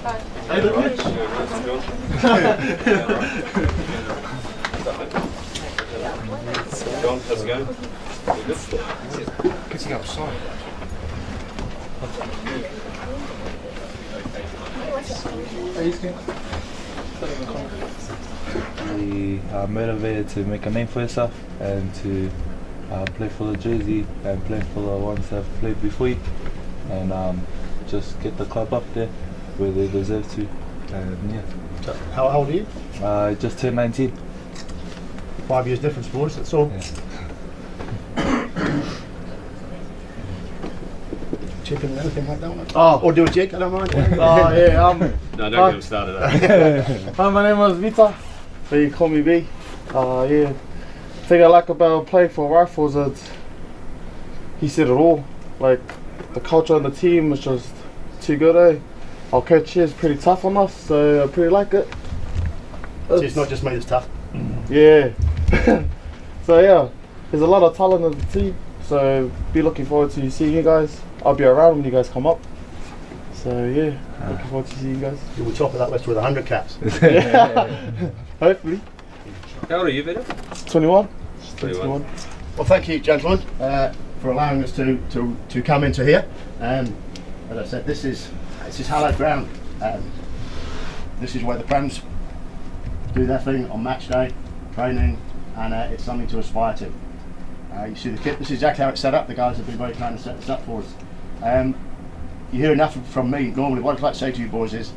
Bye. Hey, look at John, how's it going? Getting outside. We are motivated to make a name for yourself and to play for the jersey and play for the ones that have played before you, and just get the club up there where they deserve to. And yeah. So, how old are you? Just turned 19. 5 years difference, boys, that's all. Yeah. Chipping and anything like that? Oh. Or do a jig, I don't mind. Oh yeah, No, don't get him started. hi, my name is Vita, but you call me B. Yeah, thing I like about playing for Rifles is he said it all. Like the culture on the team is just too good, eh? Our coach here is pretty tough on us, so I pretty like it. So it's not just made us tough. Yeah. So yeah, there's a lot of talent in the team. So be looking forward to seeing you guys. I'll be around when you guys come up. So yeah, looking forward to seeing you guys. You will top of that list with 100 caps. Hopefully. How old are you, Vito? 21. 21. Well, thank you, gentlemen, for allowing us to come into here. As I said, this is hallowed ground. This is where the Prams do their thing on match day, training, and it's something to aspire to. You see the kit, this is exactly how it's set up. The guys have been very kind to set this up for us. You hear enough from me. Normally what I'd like to say to you boys is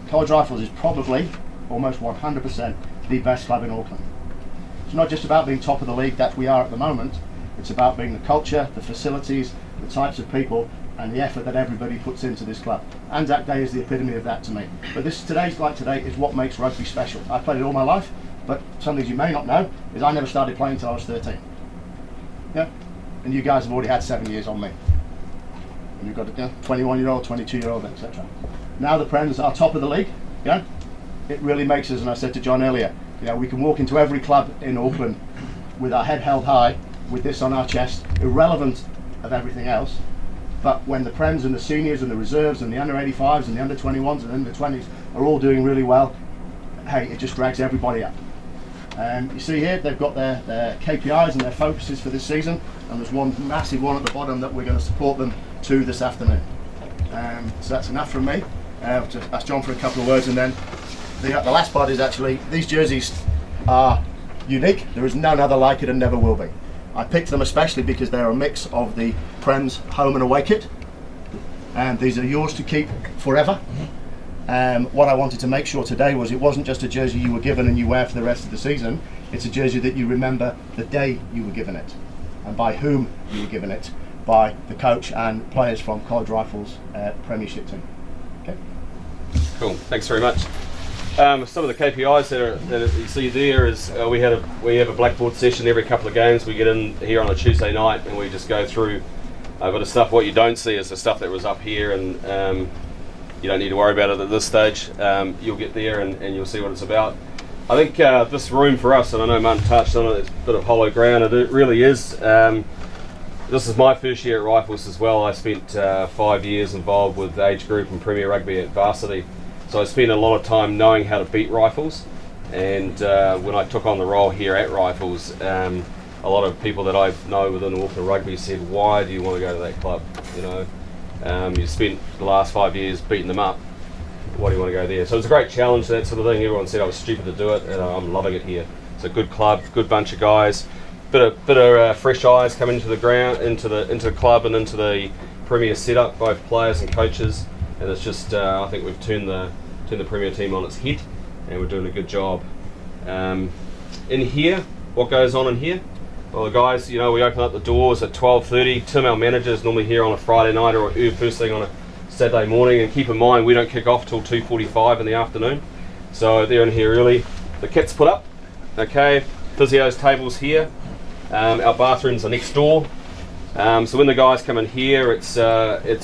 College Rifles is probably almost 100% the best club in Auckland. It's not just about being top of the league that we are at the moment, it's about being the culture, the facilities, the types of people and the effort that everybody puts into this club. Anzac Day is the epitome of that to me. But today's like today is what makes rugby special. I've played it all my life, but some things you may not know is I never started playing until I was 13. Yeah, and you guys have already had 7 years on me. And you've got a 21-year-old, 22-year-old, etc. Now the Prens are top of the league. Yeah, it really makes us, and I said to John earlier, we can walk into every club in Auckland with our head held high, with this on our chest, irrelevant of everything else. But when the Prens and the seniors and the reserves and the under 85s and the under 21s and under 20s are all doing really well, hey, it just drags everybody up. You see here, they've got their KPIs and their focuses for this season, and there's one massive one at the bottom that we're going to support them to this afternoon. So that's enough from me. Just ask John for a couple of words, and then the last part is actually, these jerseys are unique. There is none other like it and never will be. I picked them especially because they're a mix of the Prem's home and away kit, and these are yours to keep forever. What I wanted to make sure today was it wasn't just a jersey you were given and you wear for the rest of the season. It's a jersey that you remember the day you were given it, and by whom you were given it, by the coach and players from College Rifles Premiership team. Okay. Cool, thanks very much. Some of the KPIs that you see there is we have a blackboard session every couple of games. We get in here on a Tuesday night and we just go through a bit of stuff. What you don't see is the stuff that was up here, and you don't need to worry about it at this stage. You'll get there and you'll see what it's about. I think this room for us, and I know Martin touched on it, it's a bit of hollow ground, and it really is. This is my first year at Rifles as well. I spent 5 years involved with age group and Premier Rugby at varsity. So I spent a lot of time knowing how to beat Rifles, and when I took on the role here at Rifles, a lot of people that I know within Auckland Rugby said, why do you want to go to that club? You spent the last 5 years beating them up, why do you want to go there? So it's a great challenge, that sort of thing. Everyone said I was stupid to do it, and I'm loving it here. It's a good club, good bunch of guys, bit of fresh eyes coming into the ground, into the club and into the Premier setup, both players and coaches. And it's just, I think we've turned the Premier team on its head, and we're doing a good job. In here, what goes on in here? Well, the guys, we open up the doors at 12:30. Tim, our manager, is normally here on a Friday night or first thing on a Saturday morning. And keep in mind, we don't kick off till 2:45 in the afternoon. So they're in here early. The kit's put up. Okay, physio's tables here. Our bathrooms are next door. So when the guys come in here, it's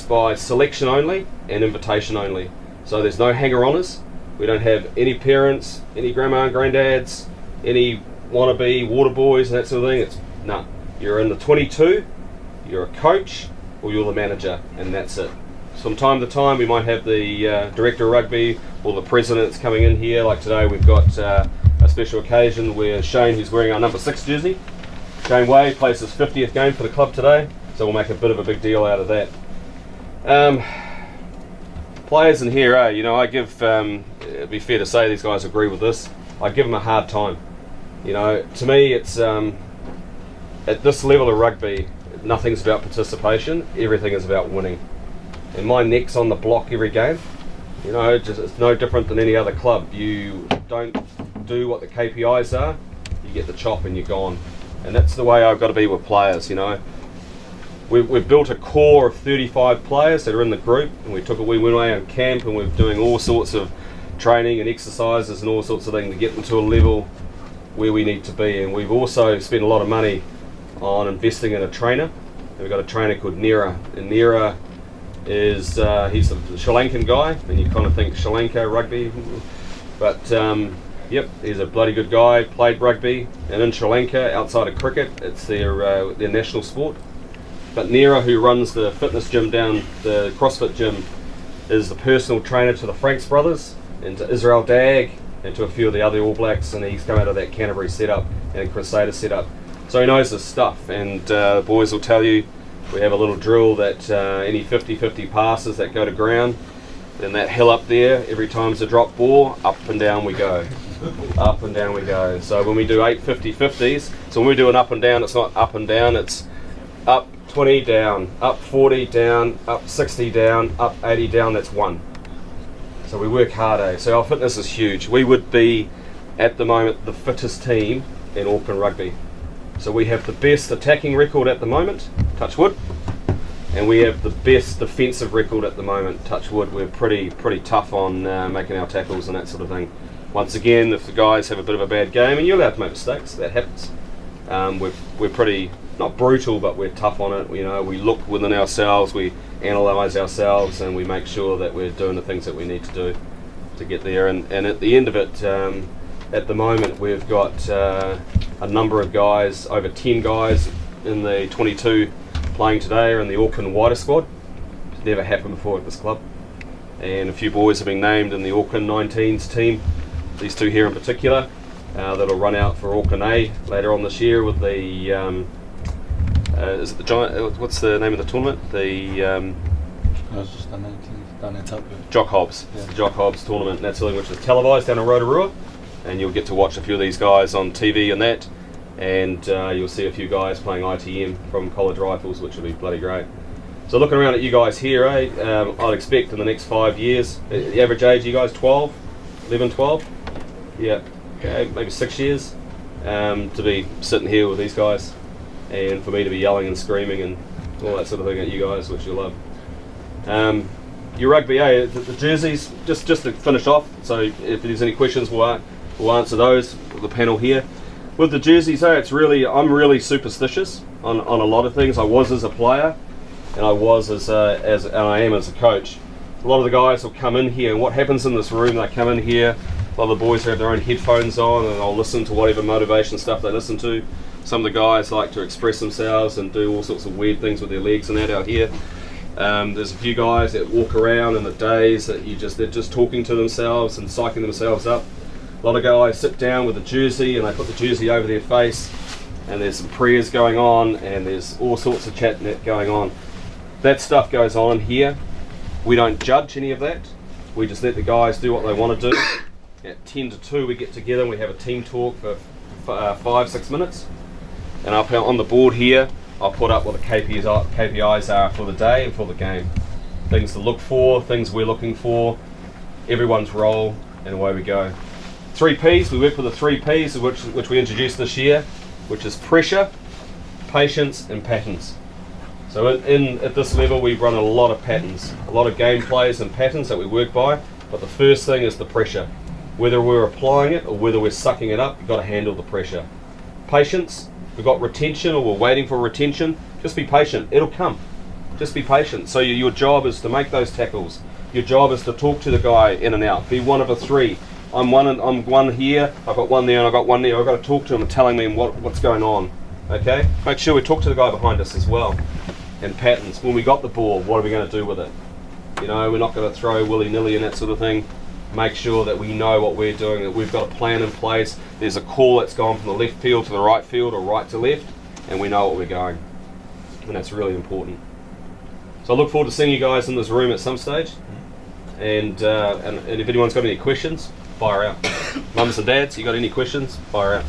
by selection only and invitation only. So there's no hanger-oners. We don't have any parents, any grandma and granddads, any wannabe water boys and that sort of thing. It's none. You're in the 22, you're a coach, or you're the manager, and that's it. from time to time we might have the director of rugby or the president's coming in here. Like today we've got a special occasion where Shane, who's wearing our number 6 jersey, Shane Way, plays his 50th game for the club today, so we'll make a bit of a big deal out of that. Players in here, I give, it'd be fair to say these guys agree with this, I give them a hard time. To me it's, at this level of rugby, nothing's about participation, everything is about winning. And my neck's on the block every game. It's no different than any other club. You don't do what the KPIs are, you get the chop and you're gone. And that's the way I've got to be with players, We've built a core of 35 players that are in the group, and we went away on camp and we're doing all sorts of training and exercises and all sorts of things to get them to a level where we need to be. And we've also spent a lot of money on investing in a trainer. And we've got a trainer called Nira, and Nira is he's the Sri Lankan guy, and you kind of think Sri Lanka rugby, but yep, he's a bloody good guy. Played rugby, and in Sri Lanka, outside of cricket, it's their national sport. But Nira, who runs the fitness gym down the CrossFit gym, is the personal trainer to the Franks brothers and to Israel Dag and to a few of the other All Blacks, and he's come out of that Canterbury setup and Crusader setup, so he knows his stuff. And the boys will tell you, we have a little drill that any 50-50 passes that go to ground, then that hill up there, every time it's a drop ball, up and down we go. Up and down we go. So when we do 8 50-50s, so when we do an up and down, it's not up and down, it's up 20 down, up 40 down, up 60 down, up 80 down, that's 1. So we work hard, So our fitness is huge. We would be, at the moment, the fittest team in Auckland Rugby. So we have the best attacking record at the moment, touch wood, and we have the best defensive record at the moment, touch wood. We're pretty tough on making our tackles and that sort of thing. Once again, if the guys have a bit of a bad game, and you're allowed to make mistakes, that happens. We're pretty, not brutal, but we're tough on it. We look within ourselves, we analyse ourselves, and we make sure that we're doing the things that we need to do to get there. And at the end of it, at the moment, we've got a number of guys, over 10 guys in the 22 playing today are in the Auckland wider squad. It's never happened before at this club. And a few boys have been named in the Auckland 19s team, these two here in particular, that'll run out for Auckland A later on this year with the, is it the Giant, what's the name of the tournament? It's just the 19th down in Tokyo. Jock Hobbs. Yeah. It's the Jock Hobbs tournament, and that's something which is televised down in Rotorua, and you'll get to watch a few of these guys on TV and that, and you'll see a few guys playing ITM from college rifles, which will be bloody great. So looking around at you guys here, I'd expect in the next 5 years, the average age of you guys 12, 11, 12? Yeah, okay, maybe 6 years, to be sitting here with these guys, and for me to be yelling and screaming and all that sort of thing at you guys, which you love. Your rugby, the jerseys, just to finish off, so if there's any questions, we'll answer those with the panel here. With the jerseys, I'm really superstitious on a lot of things. I was as a player, and I was and I am as a coach. A lot of the guys will come in here, and what happens in this room, they come in here, a lot of the boys have their own headphones on, and they'll listen to whatever motivation stuff they listen to. Some of the guys like to express themselves and do all sorts of weird things with their legs and that out here. There's a few guys that walk around in the days that they're just talking to themselves and psyching themselves up. A lot of guys sit down with a jersey and they put the jersey over their face, and there's some prayers going on, and there's all sorts of chat going on. That stuff goes on here. We don't judge any of that. We just let the guys do what they want to do. At 10 to 2 we get together and we have a team talk for 5-6 minutes. And up on the board here, I'll put up what the KPIs are for the day and for the game. Things to look for, things we're looking for, everyone's role, and away we go. 3 Ps, we work with the 3 Ps which we introduced this year, which is pressure, patience, and patterns. So at this level we run a lot of patterns, a lot of game plays and patterns that we work by, but the first thing is the pressure. Whether we're applying it or whether we're sucking it up, you've got to handle the pressure. Patience, we've got retention or we're waiting for retention, just be patient, it'll come. Just be patient. So your job is to make those tackles. Your job is to talk to the guy in and out. Be one of a 3. I'm one here, I've got one there and I've got one there. I've got to talk to him and telling me what's going on. Okay? Make sure we talk to the guy behind us as well. And patterns. When we got the ball, what are we going to do with it? You know, we're not going to throw willy-nilly and that sort of thing. Make sure that we know what we're doing, that we've got a plan in place. There's a call that's gone from the left field to the right field or right to left, and we know what we're going. And that's really important. So I look forward to seeing you guys in this room at some stage. And if anyone's got any questions, fire out. Mums and dads, you got any questions? Fire out.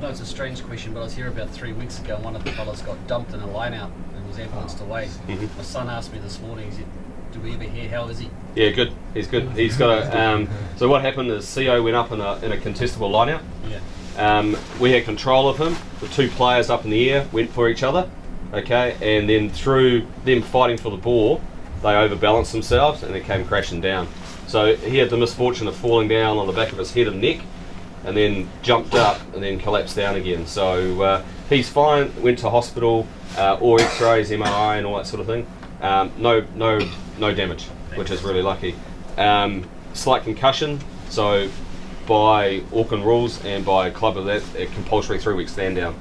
No, it's a strange question, but I was here about 3 weeks ago and one of the fellas got dumped in a line out and was ambulanced away. My son asked me this morning, he said, do we ever hear how is he? Yeah, good. He's good. He's got a. So what happened is CO went up in a contestable line out. Yeah. We had control of him. The two players up in the air went for each other. Okay, and then through them fighting for the ball, they overbalanced themselves and they came crashing down. So he had the misfortune of falling down on the back of his head and neck, and then jumped up and then collapsed down again. So he's fine. Went to hospital, all X-rays, MRI, and all that sort of thing. No damage, which is really lucky. Slight concussion. So by Auckland rules and by club of that, a compulsory 3-week stand down.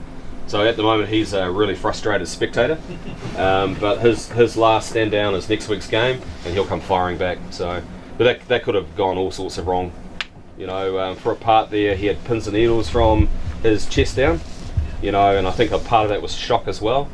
So at the moment he's a really frustrated spectator, but his last stand down is next week's game, and he'll come firing back. So, but that could have gone all sorts of wrong. You know, for a part there he had pins and needles from his chest down. You know, and I think a part of that was shock as well.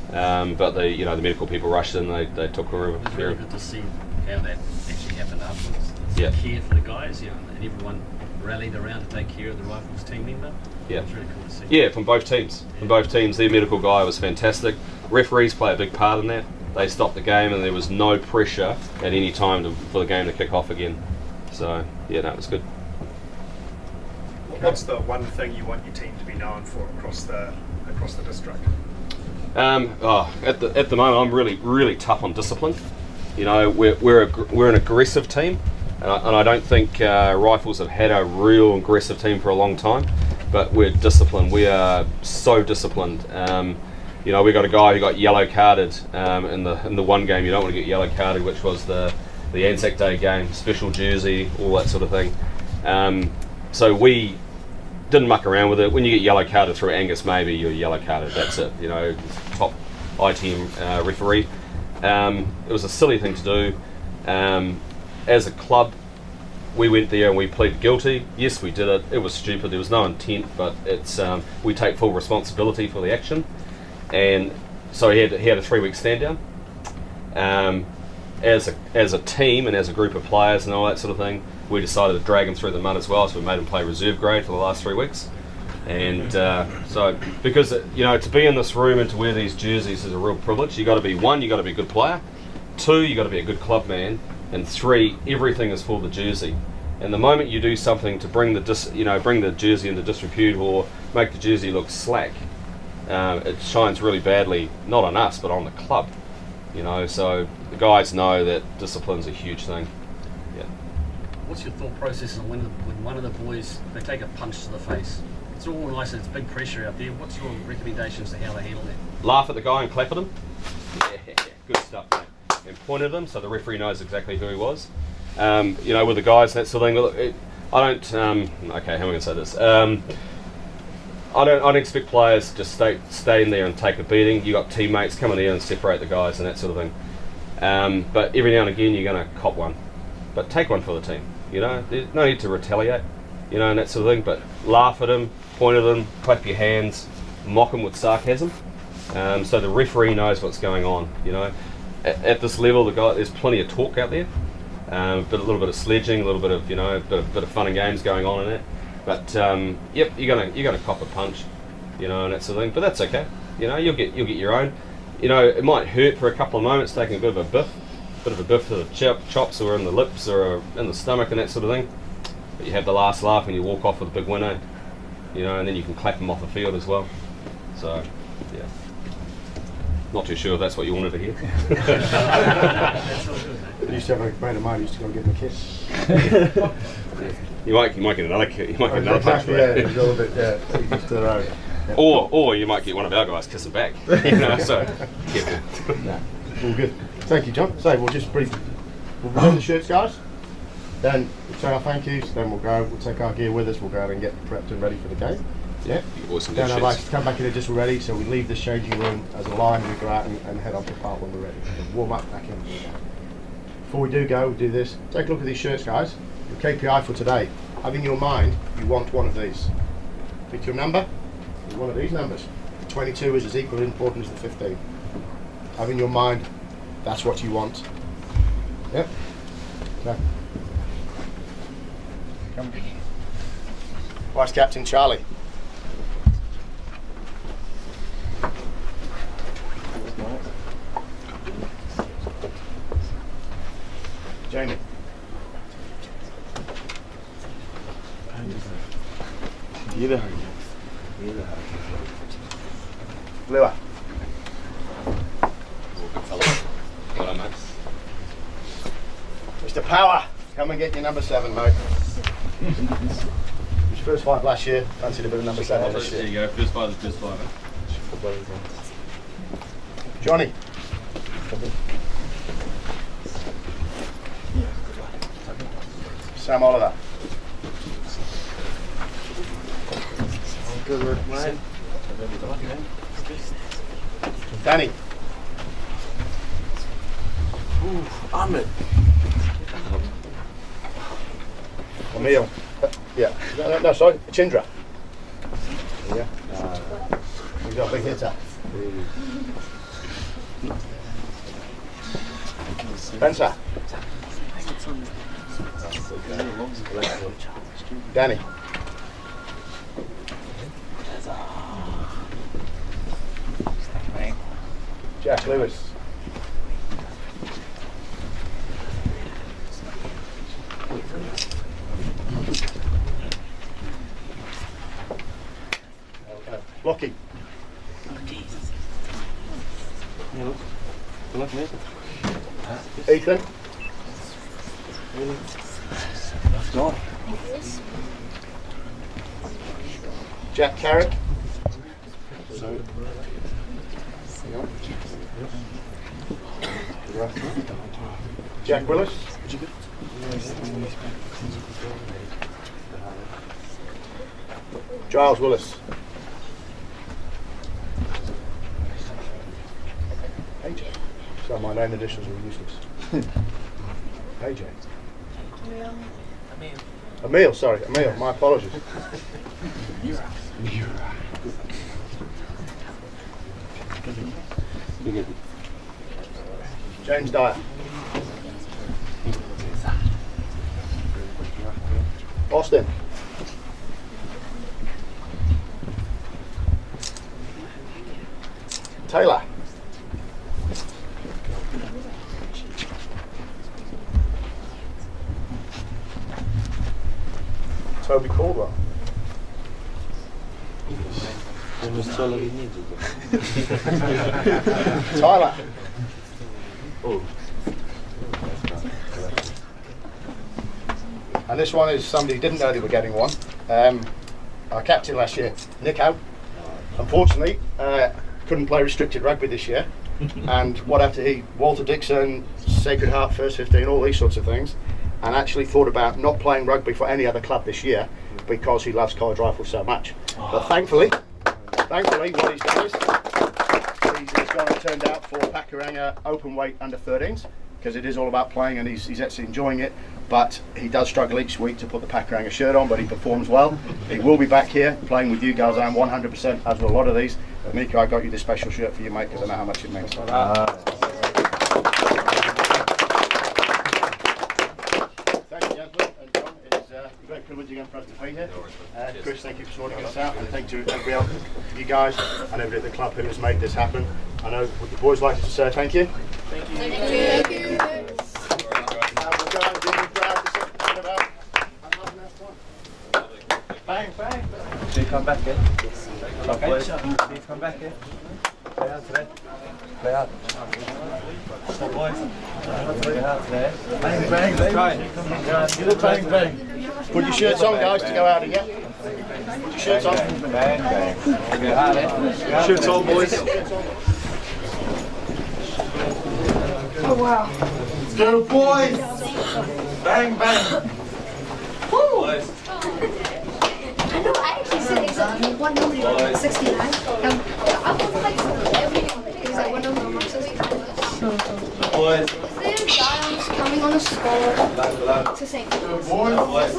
But the medical people rushed in. They took care of. It's really good to see how that actually happened afterwards. It's Yeah. care for the guys, you know, and everyone rallied around to take care of the Rifles team member. Yeah. It's really cool to see. Yeah, from both teams. From both teams, their medical guy was fantastic. Referees play a big part in that. They stopped the game, and there was no pressure at any time for the game to kick off again. So yeah, that was good. What's the one thing you want your team to be known for across the district? At the moment, I'm really tough on discipline. You know, we're an aggressive team, and I don't think Rifles have had a real aggressive team for a long time. But we're disciplined. We are so disciplined. You know, we got a guy who got yellow carded in the one game you don't want to get yellow carded, which was the Anzac Day game, special jersey, all that sort of thing. So we didn't muck around with it. When you get yellow carded through Angus, maybe you're yellow carded. That's it. You know, top ITM referee. It was a silly thing to do. As a club, we went there and we pleaded guilty. Yes, we did it. It was stupid. There was no intent, but it's we take full responsibility for the action. And so he had a 3-week stand down. As a team and as a group of players and all that sort of thing, we decided to drag him through the mud as well. So we made him play reserve grade for the last 3 weeks. And so because you know, to be in this room and to wear these jerseys is a real privilege. You got to be you got to be a good player. 2, you got to be a good club man. And 3, everything is for the jersey. And the moment you do something to bring the jersey into disrepute or make the jersey look slack, it shines really badly, not on us, but on the club. You know, so the guys know that discipline's a huge thing. Yeah. What's your thought process on when one of the boys, they take a punch to the face? It's all nice and it's big pressure out there. What's your recommendations to how they handle that? Laugh at the guy and clap at him. Yeah, good stuff, mate. And point at him so the referee knows exactly who he was. You know, with the guys, that sort of thing. Look, I don't. Okay, how am I going to say this? I don't expect players to just stay in there and take a beating. You got teammates coming in and separate the guys and that sort of thing. But every now and again you're going to cop one. But take one for the team. You know, there's no need to retaliate. You know, and that sort of thing. But laugh at him, point at him, clap your hands, mock him with sarcasm, so the referee knows what's going on. You know. At this level, there's plenty of talk out there, but a little bit of sledging, a little bit of bit of fun and games going on in it. But yep, you're gonna cop a punch, you know, and that sort of thing. But that's okay, you know. You'll get your own. You know, it might hurt for a couple of moments, taking a bit of a biff to the chops or in the lips or in the stomach and that sort of thing. But you have the last laugh and you walk off with a big winner, you know, and then you can clap them off the field as well. So yeah. Not too sure if that's what you wanted to hear. I used to have a mate of mine who used to go and give him a kiss. You might get another kiss. You might get another punch. Yeah, a little bit. Yeah, each to their own. Yeah. Or you might get one of our guys kissing back. You know, so careful. Nah, all good. Thank you, John. So we'll just we'll return the shirts, guys. Then we'll say our thank yous. Then we'll go. We'll take our gear with us. We'll go out and get prepped and ready for the game. Yeah. You boys can Then do I'd like shits. to come back in just ready, so we leave this changing room as a line and we go out and head off the park when we're ready. So warm up back in. Before we do go, we do this. Take a look at these shirts, guys. Your KPI for today. Have in your mind, you want one of these. Pick your number, one of these numbers. The 22 is as equally important as the 15. Have in your mind, that's what you want. Yep. Okay. Come. Vice Captain Charlie. Jamie. Jeder. Lua. Well done, mate. Mr. Power, come and get your number 7, mate. His first fight last year, fancied a bit of number 7 this There year. you go. First five is first five. Johnny. Sam Oliver. Good work, mate. Danny. Ahmed. Emil. Yeah. No, sorry. Chindra. Yeah. He's got a big hitter. Spencer. Danny. Jack Lewis. Lockie. Ethan. Jack Carrick. Jack Willis. Giles Willis. AJ. So my name additions were useless. AJ. Emil, sorry, Emil, my apologies. James Dyer. Austin. Taylor. Toby Caldwell. Tyler. And this one is somebody who didn't know they were getting one. Our captain last year, Nico, unfortunately couldn't play restricted rugby this year. And what after he, Walter Dixon, Sacred Heart, First 15, all these sorts of things, and actually thought about not playing rugby for any other club this year because he loves college rifles so much. But thankfully, what he's done is he's gone and turned out for Pakuranga open weight under 13s, because it is all about playing and he's actually enjoying it. But he does struggle each week to put the Pakuranga shirt on, but he performs well. He will be back here playing with you guys. I'm 100%, as with a lot of these. But Mika, I got you this special shirt for you, mate, because I know how much it means. Thank you, gentlemen. And John, it's a great privilege again for us to be here. Chris, thank you for sorting us out, and thank you to everybody else, you guys, and everybody at the club who has made this happen. I know, would the boys like to say thank you? Thank you. Thank you. We'll go and do the crowd to sit about half an hour's time. Bang, bang. Do you come back here? Okay. Do you come back here? Play out today. Play out. So boys, play out today. Bang, bang, baby. Get a bang, bang. Put your shirts on, guys, to go out again. Put your shirts on. Bang, bang. Get hard, eh? Shirts on, boys. Oh wow. Let's go, boys. Bang, bang. Woo! I know. I actually said exactly What number do you want? 69. I was like, he's like, what number? I'm like, 69. Boys. Is there guys coming on a score to St. Louis? Boys,